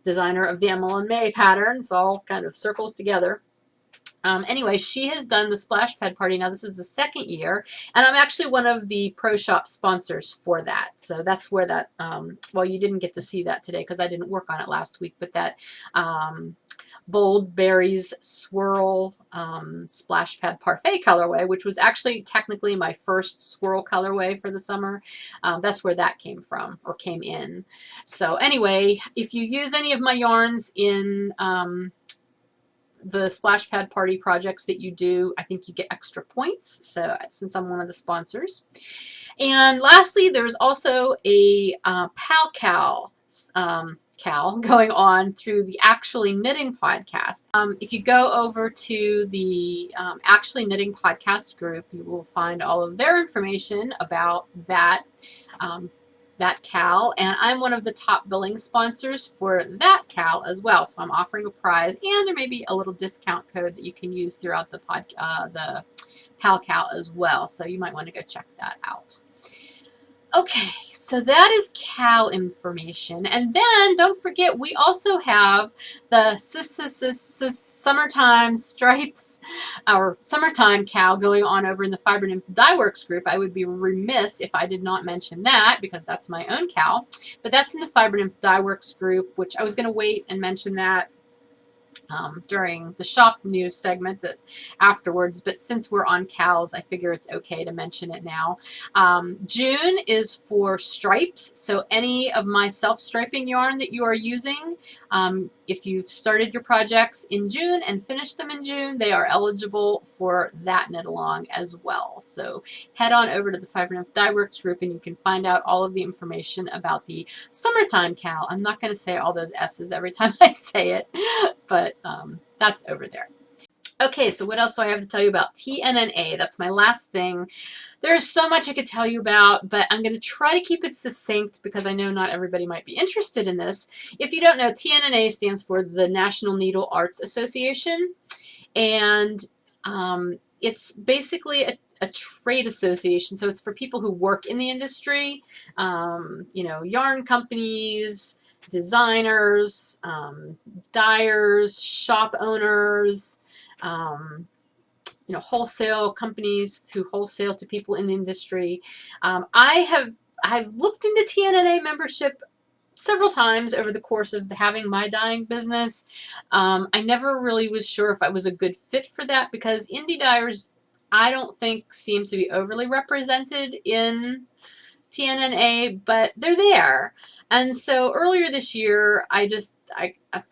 designer of the Emelyn Mae pattern. It's all kind of circles together. Anyway, she has done the splash pad party. Now this is the second year, and I'm actually one of the Pro Shop sponsors for that. So that's where that, well, you didn't get to see that today because I didn't work on it last week, but that Bold Berries Swirl Splash Pad Parfait colorway, which was actually technically my first swirl colorway for the summer. That's where that came from, or came in. So anyway, if you use any of my yarns in the splash pad party projects that you do, I think you get extra points. So since I'm one of the sponsors. And lastly, there's also a KAL going on through the Actually Knitting podcast. If you go over to the Actually Knitting podcast group, you will find all of their information about that that KAL, and I'm one of the top billing sponsors for that KAL as well. So I'm offering a prize, and there may be a little discount code that you can use throughout the KAL as well. So you might want to go check that out. Okay, so that is KAL information. And then don't forget, we also have the Summertime Stripes, our Summertime KAL going on over in the Fiber Nymph Dye Works group. I would be remiss if I did not mention that because that's my own KAL. But that's in the Fiber Nymph Dye Works group, which I was going to wait and mention that during the shop news segment afterwards, but since we're on KALs, I figure it's okay to mention it now. June is for stripes, so any of my self-striping yarn that you are using, if you've started your projects in June and finished them in June, they are eligible for that knit along as well. So head on over to the Fiber Nymph Dye Works group and you can find out all of the information about the Summertime KAL. I'm not going to say all those S's every time I say it, but that's over there. Okay, so what else do I have to tell you about TNNA? That's my last thing. There's so much I could tell you about, but I'm going to try to keep it succinct because I know not everybody might be interested in this. If you don't know, TNNA stands for the National Needle Arts Association, and it's basically a trade association. So it's for people who work in the industry, you know, yarn companies, designers, dyers, shop owners, you know, wholesale companies who wholesale to people in the industry. I've looked into TNNA membership several times over the course of having my dyeing business. I never really was sure if I was a good fit for that because indie dyers, I don't think, seem to be overly represented in TNNA, but they're there. And so earlier this year, a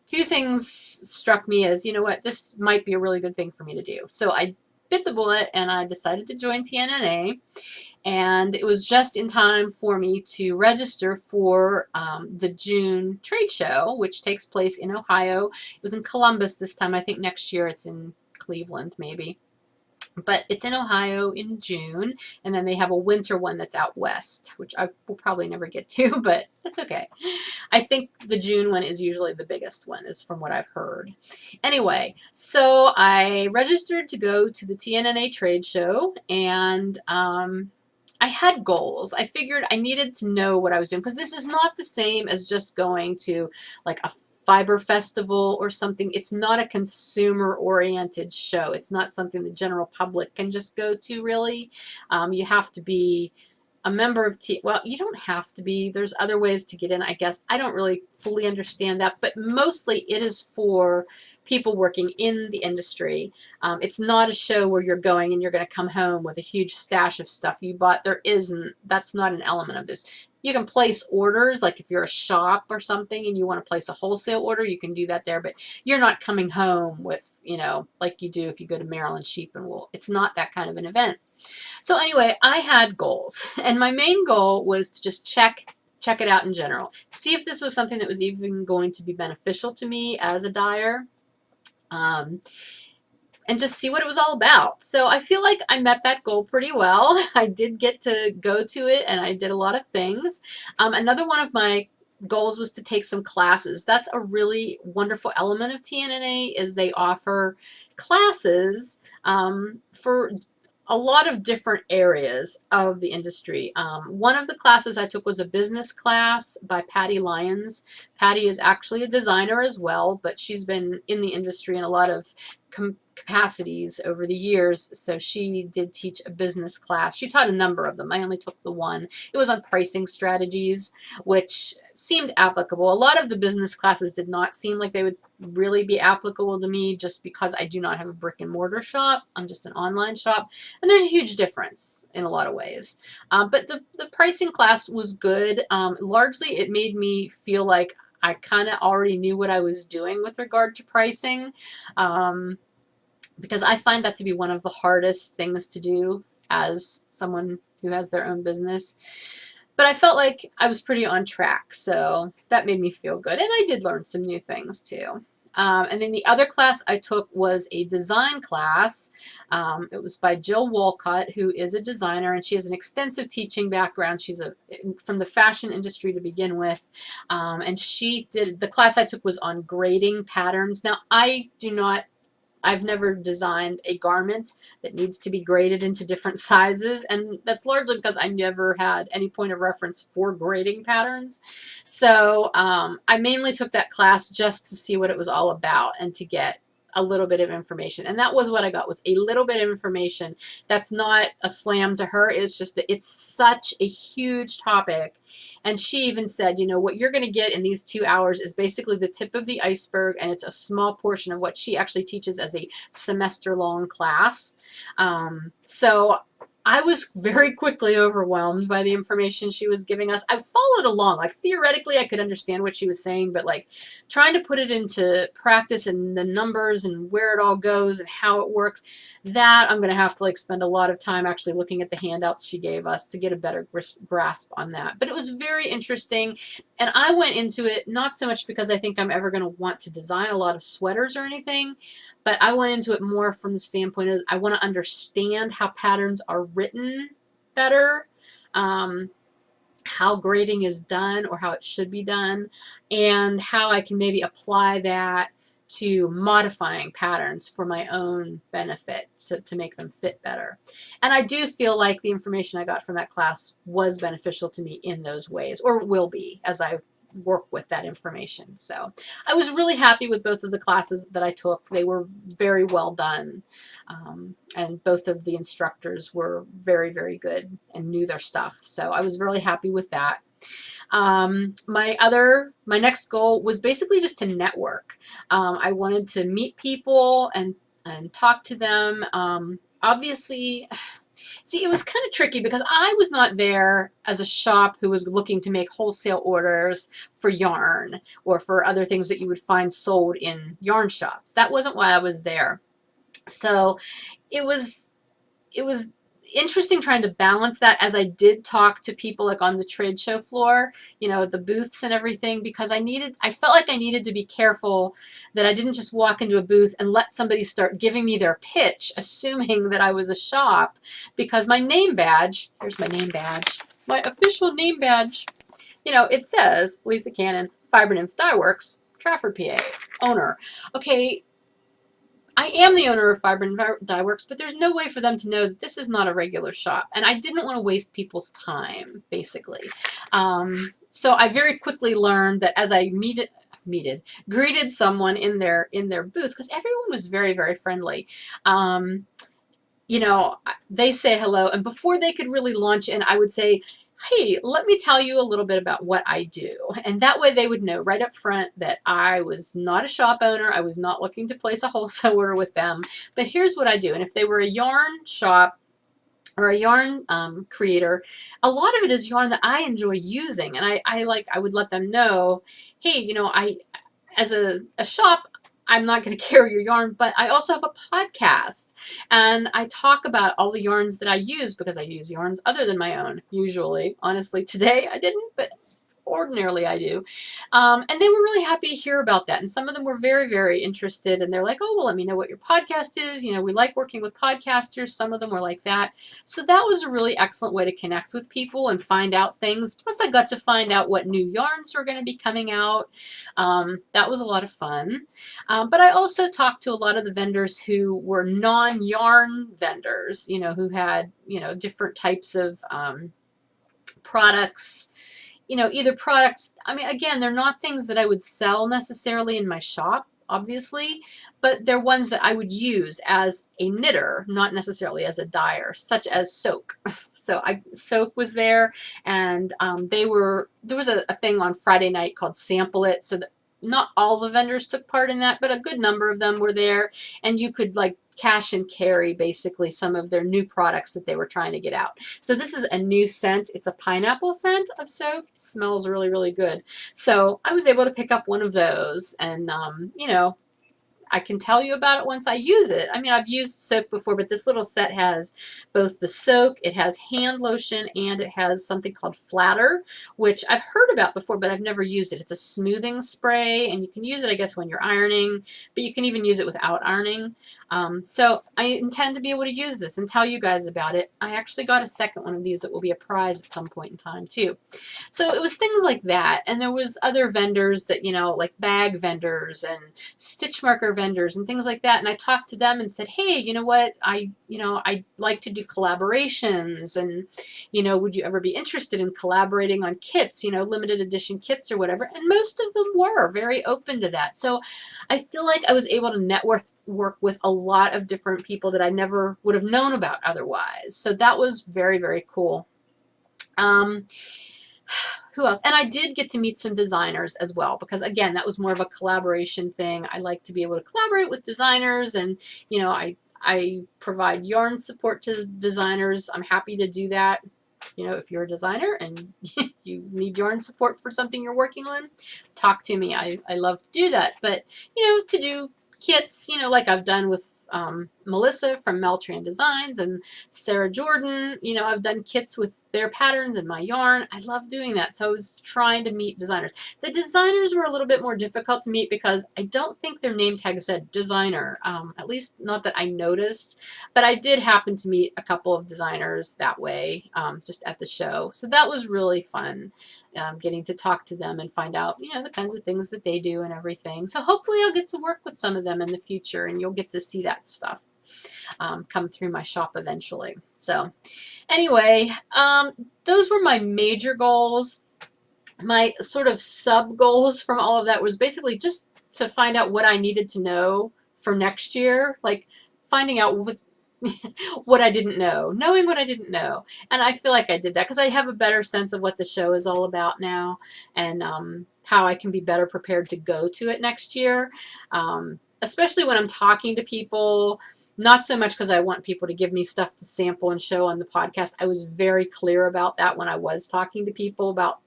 few things struck me as, you know what, this might be a really good thing for me to do. So I bit the bullet and I decided to join TNNA. And it was just in time for me to register for the June trade show, which takes place in Ohio. It was in Columbus this time. I think next year it's in Cleveland, maybe. But it's in Ohio in June, and then they have a winter one that's out west, which I will probably never get to, but that's okay. I think the June one is usually the biggest one, is from what I've heard. Anyway, so I registered to go to the TNNA trade show, and I had goals. I figured I needed to know what I was doing, because this is not the same as just going to like a fiber festival or something. It's not a consumer-oriented show. It's not something the general public can just go to, really. You have to be a member of well, you don't have to be. There's other ways to get in, I guess. I don't really fully understand that, but mostly it is for people working in the industry. It's not a show where you're going and you're going to come home with a huge stash of stuff you bought. There isn't. That's not an element of this. You can place orders, like if you're a shop or something and you want to place a wholesale order, you can do that there, but you're not coming home with, you know, like you do if you go to Maryland Sheep and Wool. It's not that kind of an event. So anyway, I had goals, and my main goal was to just check it out in general. See if this was something that was even going to be beneficial to me as a dyer. And just see what it was all about. So I feel like I met that goal pretty well. I did get to go to it, and I did a lot of things. Another one of my goals was to take some classes. That's a really wonderful element of TNNA, is they offer classes for a lot of different areas of the industry. One of the classes I took was a business class by Patty Lyons. Patty is actually a designer as well, but she's been in the industry in a lot of capacities over the years. So she did teach a business class. She taught a number of them. I only took the one. It was on pricing strategies, which seemed applicable. A lot of the business classes did not seem like they would really be applicable to me, just because I do not have a brick and mortar shop. I'm just an online shop. And there's a huge difference in a lot of ways. But the pricing class was good. Largely, it made me feel like I kind of already knew what I was doing with regard to pricing, because I find that to be one of the hardest things to do as someone who has their own business. But I felt like I was pretty on track, so that made me feel good. And I did learn some new things too. And then the other class I took was a design class. It was by Jill Walcott, who is a designer, and she has an extensive teaching background. She's from the fashion industry to begin with. And the class I took was on grading patterns. Now, I've never designed a garment that needs to be graded into different sizes, and that's largely because I never had any point of reference for grading patterns. So I mainly took that class just to see what it was all about and to get a little bit of information. And that was what I got, was a little bit of information. That's not a slam to her. It's just that it's such a huge topic. And she even said, what you're going to get in these 2 hours is basically the tip of the iceberg, and it's a small portion of what she actually teaches as a semester-long class. So I was very quickly overwhelmed by the information she was giving us. I followed along. Like, theoretically, I could understand what she was saying, but like trying to put it into practice and the numbers and where it all goes and how it works, that I'm going to have to spend a lot of time actually looking at the handouts she gave us to get a better grasp on that. But it was very interesting. And I went into it not so much because I think I'm ever going to want to design a lot of sweaters or anything, but I went into it more from the standpoint of I want to understand how patterns are written better, how grading is done or how it should be done, and how I can maybe apply that to modifying patterns for my own benefit to make them fit better. And I do feel like the information I got from that class was beneficial to me in those ways, or will be as I work with that information. So I was really happy with both of the classes that I took. They were very well done. And both of the instructors were very, very good and knew their stuff. So I was really happy with that. My next goal was basically just to network. I wanted to meet people and talk to them. Obviously, see, it was kind of tricky because I was not there as a shop who was looking to make wholesale orders for yarn or for other things that you would find sold in yarn shops. That wasn't why I was there. So it was interesting trying to balance that, as I did talk to people on the trade show floor, the booths and everything, because I felt like I needed to be careful that I didn't just walk into a booth and let somebody start giving me their pitch, assuming that I was a shop, because my name badge, here's my name badge, my official name badge, it says Lisa Cannon, Fiber Nymph Dye Works, Trafford, PA, owner. Okay, I am the owner of Fiber Nymph Dye Works, but there's no way for them to know that this is not a regular shop. And I didn't want to waste people's time, basically. So I very quickly learned that as I greeted someone in their booth, because everyone was very, very friendly. They say hello, and before they could really launch in, I would say, hey, let me tell you a little bit about what I do. And that way they would know right up front that I was not a shop owner. I was not looking to place a wholesale order with them. But here's what I do. And if they were a yarn shop or a yarn creator, a lot of it is yarn that I enjoy using. And I would let them know, hey, as a shop, I'm not going to carry your yarn, but I also have a podcast, and I talk about all the yarns that I use, because I use yarns other than my own, usually. Honestly, today I didn't, but ordinarily I do. And they were really happy to hear about that. And some of them were very, very interested. And they're like, oh, well, let me know what your podcast is. We like working with podcasters. Some of them were like that. So that was a really excellent way to connect with people and find out things. Plus, I got to find out what new yarns were going to be coming out. That was a lot of fun. But I also talked to a lot of the vendors who were non-yarn vendors, who had, different types of products either products. I mean, again, they're not things that I would sell necessarily in my shop, obviously, but they're ones that I would use as a knitter, not necessarily as a dyer, such as Soak. So Soak was there, and there was a thing on Friday night called Sample It, so that not all the vendors took part in that, but a good number of them were there, and you could like cash and carry basically some of their new products that they were trying to get out. So this is a new scent. It's a pineapple scent of Soak. It smells really, really good. So I was able to pick up one of those, and I can tell you about it once I use it. I mean, I've used Soak before, but this little set has both the Soak, it has hand lotion, and it has something called Flatter, which I've heard about before, but I've never used it. It's a smoothing spray, and you can use it, I guess, when you're ironing, but you can even use it without ironing. So I intend to be able to use this and tell you guys about it. I actually got a second one of these that will be a prize at some point in time, too. So it was things like that, and there was other vendors that, like bag vendors and stitch marker vendors and things like that, and I talked to them and said, hey, you know what, I like to do collaborations, and would you ever be interested in collaborating on kits, limited edition kits or whatever, and most of them were very open to that. So I feel like I was able to work with a lot of different people that I never would have known about otherwise. So that was very, very cool. Who else? And I did get to meet some designers as well, because again, that was more of a collaboration thing. I like to be able to collaborate with designers, and I provide yarn support to designers. I'm happy to do that. If you're a designer and you need yarn support for something you're working on, talk to me. I love to do that. But to do kits, like I've done with Melissa from Meltran Designs and Sarah Jordan, I've done kits with their patterns and my yarn. I love doing that. So I was trying to meet designers. The designers were a little bit more difficult to meet because I don't think their name tag said designer, at least not that I noticed, but I did happen to meet a couple of designers that way, just at the show. So that was really fun. Getting to talk to them and find out, the kinds of things that they do and everything. So hopefully I'll get to work with some of them in the future, and you'll get to see that stuff come through my shop eventually. So anyway, those were my major goals. My sort of sub goals from all of that was basically just to find out what I needed to know for next year, like finding out what I didn't know, knowing what I didn't know. And I feel like I did that because I have a better sense of what the show is all about now, and how I can be better prepared to go to it next year, especially when I'm talking to people. Not so much because I want people to give me stuff to sample and show on the podcast. I was very clear about that when I was talking to people about,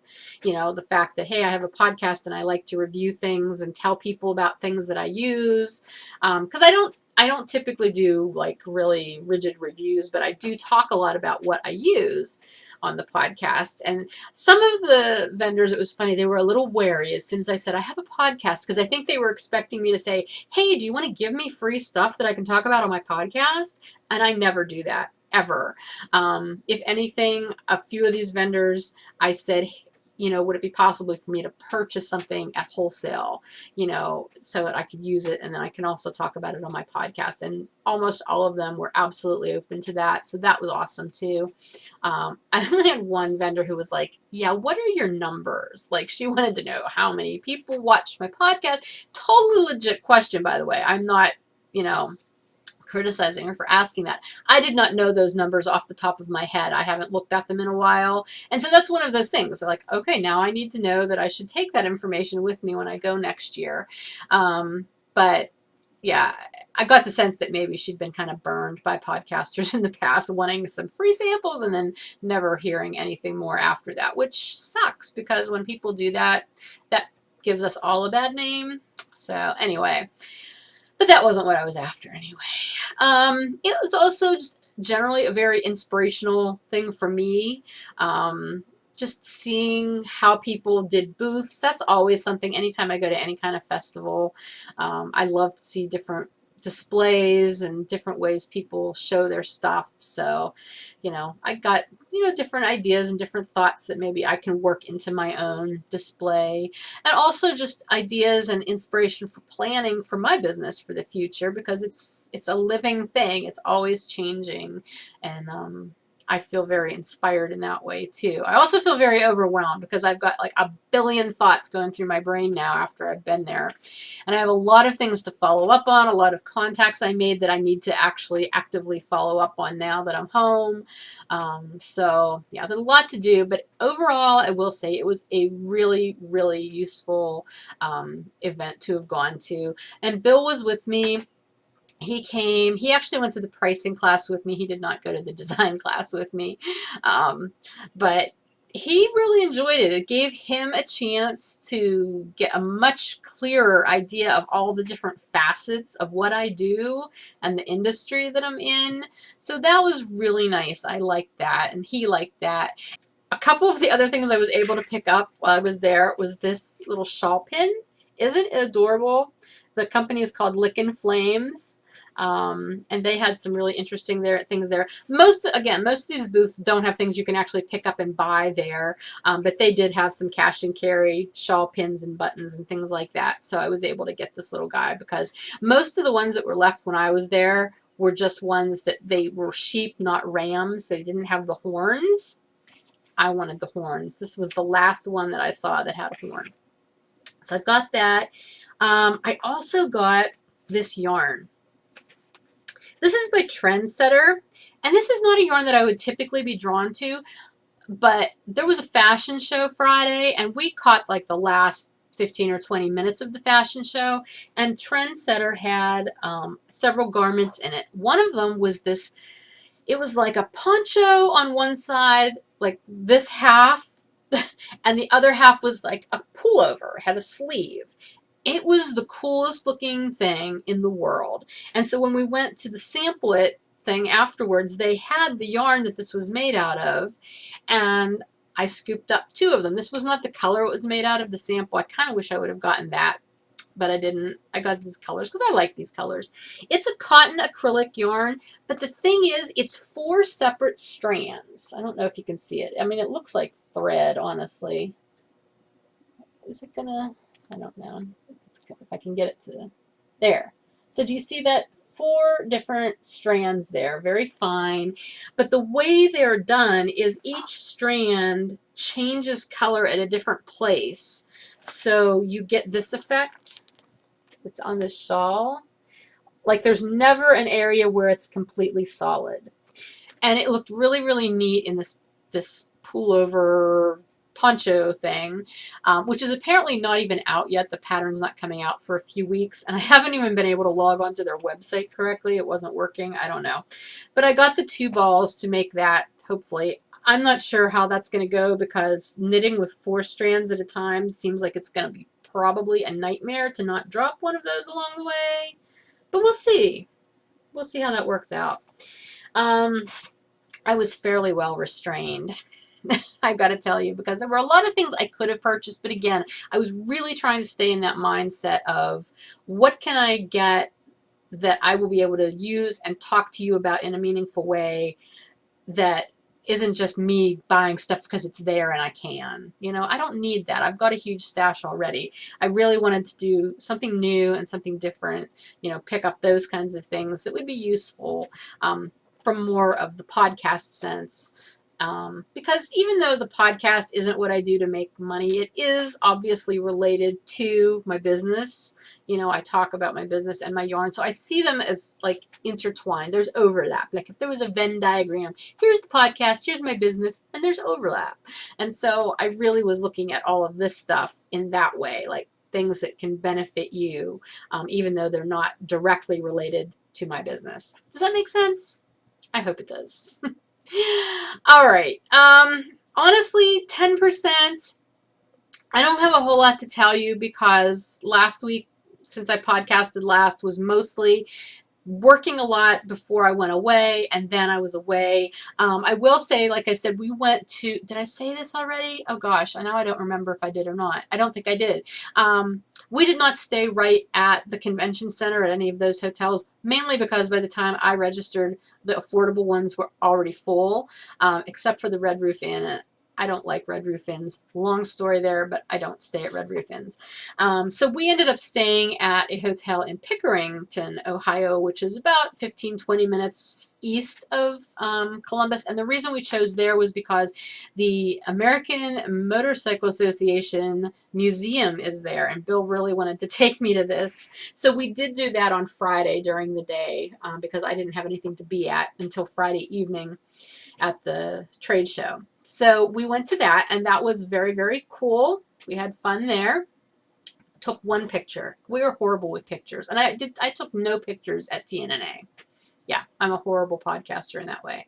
the fact that, hey, I have a podcast and I like to review things and tell people about things that I use. Because I don't typically do like really rigid reviews, but I do talk a lot about what I use on the podcast. And some of the vendors, it was funny, they were a little wary as soon as I said I have a podcast, because I think they were expecting me to say, hey, do you want to give me free stuff that I can talk about on my podcast? And I never do that, ever. If anything, a few of these vendors, I said, would it be possible for me to purchase something at wholesale, so that I could use it, and then I can also talk about it on my podcast. And almost all of them were absolutely open to that. So that was awesome too. I only had one vendor who was like, yeah, what are your numbers? Like, she wanted to know how many people watched my podcast. Totally legit question, by the way. I'm not, criticizing her for asking that. I did not know those numbers off the top of my head. I haven't looked at them in a while. And so that's one of those things. Like, okay, now I need to know that I should take that information with me when I go next year. But yeah, I got the sense that maybe she'd been kind of burned by podcasters in the past, wanting some free samples and then never hearing anything more after that, which sucks, because when people do that, that gives us all a bad name. So anyway, but that wasn't what I was after anyway. It was also just generally a very inspirational thing for me. Just seeing how people did booths. That's always something. Anytime I go to any kind of festival, I love to see different displays and different ways people show their stuff. So, I got, different ideas and different thoughts that maybe I can work into my own display. And also just ideas and inspiration for planning for my business for the future, because it's a living thing. It's always changing. And I feel very inspired in that way too. I also feel very overwhelmed because I've got like a billion thoughts going through my brain now after I've been there. And I have a lot of things to follow up on, a lot of contacts I made that I need to actually actively follow up on now that I'm home. So yeah, there's a lot to do, but overall, I will say it was a really, really useful event to have gone to. And Bill was with me. He came, he actually went to the pricing class with me. He did not go to the design class with me. But he really enjoyed it. It gave him a chance to get a much clearer idea of all the different facets of what I do and the industry that I'm in. So that was really nice. I liked that, and he liked that. A couple of the other things I was able to pick up while I was there was this little shawl pin. Isn't it adorable? The company is called Lickin' Flames. And they had some really interesting things there. Most of these booths don't have things you can actually pick up and buy there, but they did have some cash and carry shawl pins and buttons and things like that. So I was able to get this little guy because most of the ones that were left when I was there were just ones that they were sheep, not rams. They didn't have the horns. I wanted the horns. This was the last one that I saw that had a horn. So I got that. I also got this yarn. This is by Trendsetter, and this is not a yarn that I would typically be drawn to, but there was a fashion show Friday, and we caught like the last 15 or 20 minutes of the fashion show, and Trendsetter had several garments in it. One of them was this, it was like a poncho on one side, like this half, and the other half was like a pullover, had a sleeve. It was the coolest looking thing in the world. And so when we went to the sample it thing afterwards, they had the yarn that this was made out of, and I scooped up 2 of them. This was not the color it was made out of, the sample. I kind of wish I would have gotten that, but I didn't. I got these colors because I like these colors. It's a cotton acrylic yarn, but the thing is, it's 4 separate strands. I don't know if you can see it. I mean, it looks like thread, honestly. Is it gonna... I don't know if I can get it to there. So do you see that? 4 different strands there, very fine. But the way they're done is each strand changes color at a different place. So you get this effect. It's on this shawl. Like there's never an area where it's completely solid. And it looked really, really neat in this pullover poncho thing, which is apparently not even out yet. The pattern's not coming out for a few weeks, and I haven't even been able to log onto their website correctly. It wasn't working. I don't know. But I got the 2 balls to make that, hopefully. I'm not sure how that's going to go because knitting with 4 strands at a time seems like it's going to be probably a nightmare to not drop one of those along the way. But we'll see. We'll see how that works out. I was fairly well restrained. I got to tell you, because there were a lot of things I could have purchased, but again, I was really trying to stay in that mindset of what can I get that I will be able to use and talk to you about in a meaningful way that isn't just me buying stuff because it's there and I can. You know, I don't need that. I've got a huge stash already. I really wanted to do something new and something different, you know, pick up those kinds of things that would be useful from more of the podcast sense. Because even though the podcast isn't what I do to make money, it is obviously related to my business. You know, I talk about my business and my yarn, so I see them as like intertwined. There's overlap. Like if there was a Venn diagram, here's the podcast, here's my business, and there's overlap. And so I really was looking at all of this stuff in that way, like things that can benefit you, even though they're not directly related to my business. Does that make sense? I hope it does. All right. Honestly, 10%. I don't have a whole lot to tell you because last week, since I podcasted last, was mostly working a lot before I went away, and then I was away. I will say, like I said, we went to, did I say this already? Oh gosh, I know I don't remember if I did or not. I don't think I did. We did not stay right at the convention center at any of those hotels, mainly because by the time I registered, the affordable ones were already full, except for the Red Roof Inn. I don't like Red Roof Inns. Long story there, but I don't stay at Red Roof Inns. So we ended up staying at a hotel in Pickerington, Ohio, which is about 15, 20 minutes east of Columbus. And the reason we chose there was because the American Motorcycle Association Museum is there, and Bill really wanted to take me to this. So we did do that on Friday during the day because I didn't have anything to be at until Friday evening at the trade show. So we went to that, and that was very, very cool. We had fun there. Took one picture. We were horrible with pictures, and I took no pictures at TNNA. Yeah, I'm a horrible podcaster in that way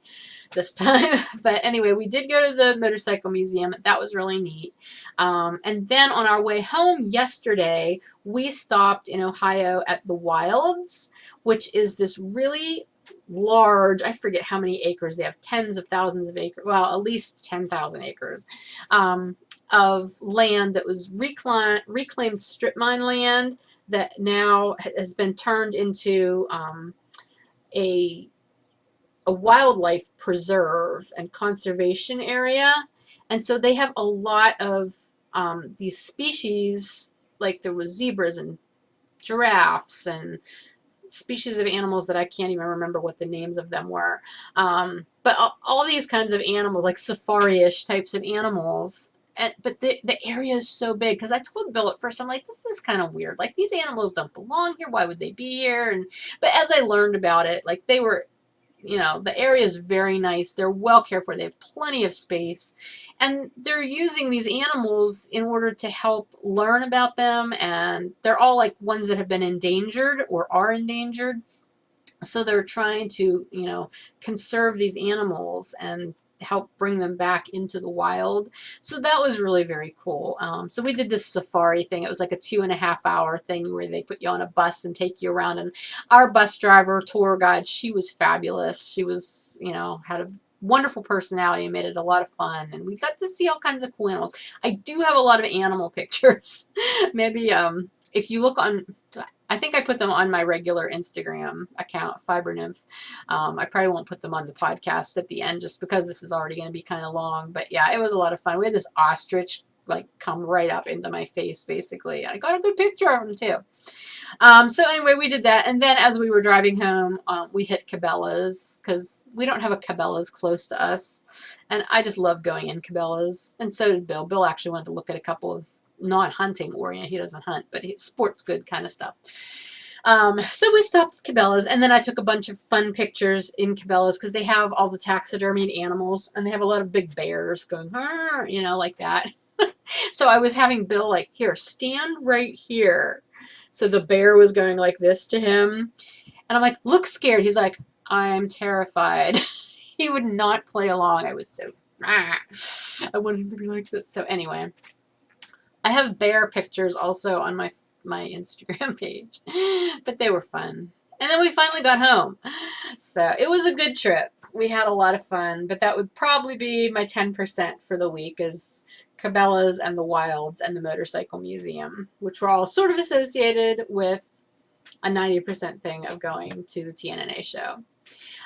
this time. But anyway, we did go to the motorcycle museum. That was really neat. And then on our way home yesterday, we stopped in Ohio at the Wilds, which is this really large, I forget how many acres. They have tens of thousands of acres. Well, at least 10,000 acres of land that was reclaimed strip mine land that now has been turned into a wildlife preserve and conservation area. And so they have a lot of these species, like there was zebras and giraffes and species of animals that I can't even remember what the names of them were. But all these kinds of animals, like safari-ish types of animals. But the area is so big, because I told Bill at first, I'm like, this is kind of weird. Like, these animals don't belong here. Why would they be here? But as I learned about it, like, they were, the area is very nice. They're well cared for. They have plenty of space. And they're using these animals in order to help learn about them. And they're all like ones that have been endangered or are endangered. So they're trying to, conserve these animals and help bring them back into the wild. So that was really very cool. So we did this safari thing. It was like a 2.5-hour thing where they put you on a bus and take you around. And our bus driver, tour guide, she was fabulous. She was, had a wonderful personality and made it a lot of fun. And we got to see all kinds of cool animals. I do have a lot of animal pictures. Maybe if you look on, I think I put them on my regular Instagram account, Fiber Nymph. I probably won't put them on the podcast at the end just because this is already going to be kind of long. But yeah, it was a lot of fun. We had this ostrich like come right up into my face, basically. I got a good picture of him too. So anyway, we did that. And then as we were driving home, we hit Cabela's because we don't have a Cabela's close to us. And I just love going in Cabela's. And so did Bill. Bill actually wanted to look at a couple of non-hunting oriented. He doesn't hunt, but it's sports good kind of stuff. So we stopped at Cabela's, and then I took a bunch of fun pictures in Cabela's because they have all the taxidermied animals, and they have a lot of big bears going, like that. So I was having Bill like, here, stand right here. So the bear was going like this to him, and I'm like, look scared. He's like, I'm terrified. He would not play along. I was so, I wanted him to be like this. So anyway, I have bear pictures also on my Instagram page, but they were fun. And then we finally got home. So it was a good trip. We had a lot of fun, but that would probably be my 10% for the week is Cabela's and the Wilds and the Motorcycle Museum, which were all sort of associated with a 90% thing of going to the TNNA show.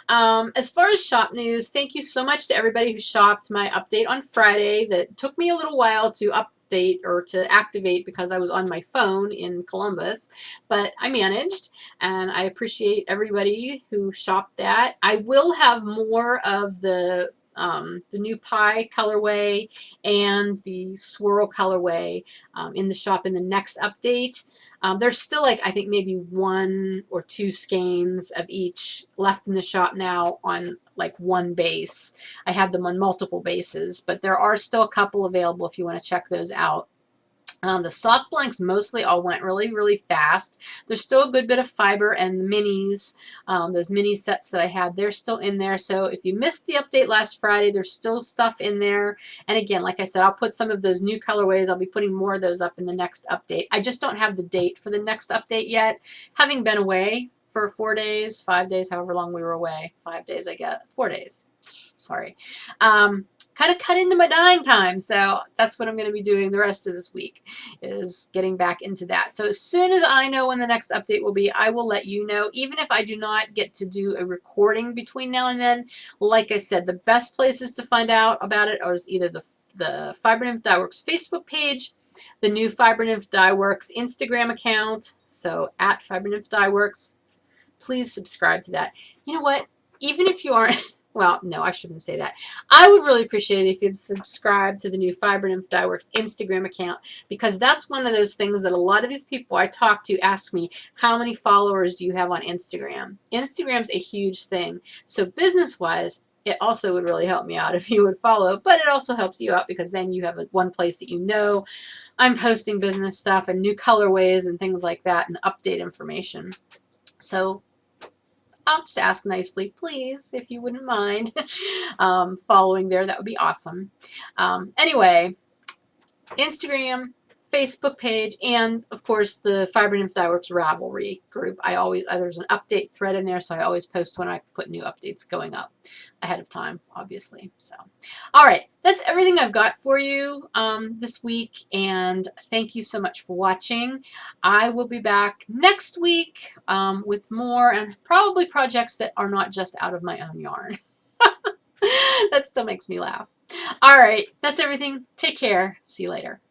As far as shop news, thank you so much to everybody who shopped my update on Friday. That took me a little while to update or to activate because I was on my phone in Columbus, but I managed, and I appreciate everybody who shopped that. I will have more of the new pie colorway and the swirl colorway in the shop in the next update. There's still like, I think maybe 1 or 2 skeins of each left in the shop now on like one base. I have them on multiple bases, but there are still a couple available if you want to check those out. The soft blanks mostly all went really, really fast. There's still a good bit of fiber, and the minis, those mini sets that I had, they're still in there. So if you missed the update last Friday, there's still stuff in there. And again, like I said, I'll put some of those new colorways. I'll be putting more of those up in the next update. I just don't have the date for the next update yet. Having been away for 4 days, 5 days, however long we were away. 5 days, I guess. 4 days. Sorry. Kind of cut into my dying time, so that's what I'm going to be doing the rest of this week, is getting back into that. So as soon as I know when the next update will be, I will let you know, even if I do not get to do a recording between now and then. Like I said, the best places to find out about it is either the the Fiber Nymph Dye Works Facebook page, the new Fiber Nymph Dye Works Instagram account, so at Fiber Nymph Dye Works. Please subscribe to that. You know what? Even if you aren't, well, no, I shouldn't say that. I would really appreciate it if you'd subscribe to the new Fiber Nymph Dye Works Instagram account, because that's one of those things that a lot of these people I talk to ask me, how many followers do you have on Instagram? Instagram's a huge thing. So business-wise, it also would really help me out if you would follow, but it also helps you out because then you have one place that you know I'm posting business stuff and new colorways and things like that and update information. So I'll just ask nicely, please, if you wouldn't mind following there. That would be awesome. Anyway, Instagram, Facebook page, and of course the Fiber Nymph Dye Works Ravelry group. There's an update thread in there, so I always post when I put new updates going up ahead of time, obviously. So, all right, that's everything I've got for you this week, and thank you so much for watching. I will be back next week with more and probably projects that are not just out of my own yarn. That still makes me laugh. All right, that's everything. Take care. See you later.